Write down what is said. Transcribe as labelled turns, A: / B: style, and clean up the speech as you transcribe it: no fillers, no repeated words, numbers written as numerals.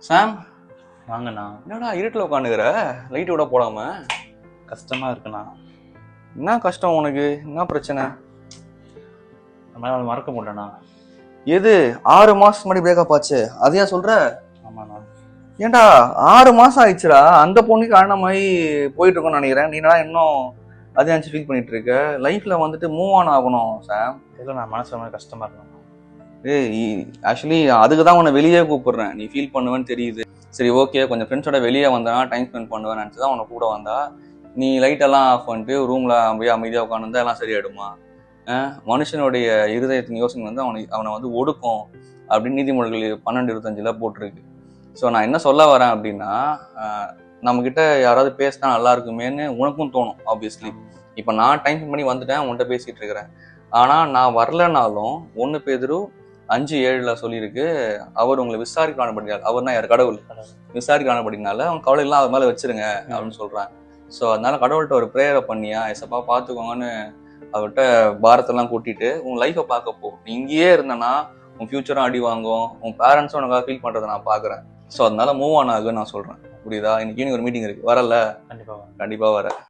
A: சாம்,
B: வாங்கண்ணா.
A: என்னடா இருட்டில் உட்காந்துக்கிற? லைட் விட போடாம.
B: கஷ்டமா இருக்குண்ணா.
A: என்ன கஷ்டம் உனக்கு? என்ன பிரச்சனை?
B: நம்மளால மறக்க முடியலண்ணா.
A: எது 6 மாசம் முன்னாடி பிரேக்கப் ஆச்சு அதையா சொல்ற?
B: ஆமாண்ணா.
A: ஏன்டா 6 மாசம் ஆயிடுச்சுடா. அந்த பொண்ணுக்கு காரணமாயி போயிட்டு இருக்கோம்னு நினைக்கிறேன். நீனா இன்னும் அதே நினச்சி ஃபீல் பண்ணிட்டு இருக்க. லைஃப்ல வந்துட்டு மூவ் ஆன் ஆகணும் சாம்.
B: இல்லைண்ணா, மனசு மாதிரி கஷ்டமா இருக்குண்ணா.
A: ஆக்சுவலி அதுக்கு தான் உன்னை வெளியே கூப்பிடுறேன். நீ ஃபீல் பண்ணுவேன்னு தெரியுது. சரி, ஓகே, கொஞ்சம் ஃப்ரெண்ட்ஸோட வெளியே வந்தா டைம் ஸ்பெண்ட் பண்ணுவேன் நினச்சி தான் உன்னை கூட வந்தா. நீ லைட்டெல்லாம் ஆஃப் பண்ணிட்டு ரூமில் அப்படியே அமைதியாக உட்காந்து எல்லாம் சரியாயிடுமா? மனுஷனுடைய இருதயத்தின் யோசனை வந்து அவனை வந்து ஒடுக்கும் அப்படின்னு நீதிமொழிகள் 12:25 போட்டிருக்கு. ஸோ நான் என்ன சொல்ல வரேன் அப்படின்னா, நம்மக்கிட்ட யாராவது பேசினா நல்லா இருக்குமேன்னு உனக்கும் தோணும் ஆப்வியஸ்லி. இப்போ நான் டைம் ஸ்பெண்ட் பண்ணி வந்துட்டேன், உன்கிட்ட பேசிகிட்டு இருக்கிறேன். ஆனால் நான் வரலனாலும் 1 பேதுரு 5:7 சொல்லியிருக்கு, அவர் உங்களை விசாரிக்கிறானபடினால, அவர்னா யார்? கடவுள். விசாரிக்கிறானபடினால அவங்க கவலையெல்லாம் அவர் மேலே வச்சிருங்க அப்படின்னு சொல்கிறாங்க. ஸோ அதனால கடவுள்கிட்ட ஒரு ப்ரேயரை பண்ணியா, எசப்பா பார்த்துக்கோங்கன்னு அவர்கிட்ட பாரத்தெல்லாம் கூட்டிட்டு உன் லைஃப்பை பார்க்க போ. நீ இங்கேயே இருந்தனா உன் ஃபியூச்சரும் அடி வாங்கும், உன் பேரண்ட்ஸும் உனக்காக ஃபீல் பண்ணுறதை நான் பார்க்குறேன். ஸோ அதனால மூவ் ஆன் ஆகுன்னு நான் சொல்கிறேன். புரியுதா? இன்னைக்கு ஒரு மீட்டிங் இருக்குது, வரல?
B: கண்டிப்பாக
A: கண்டிப்பாக வர.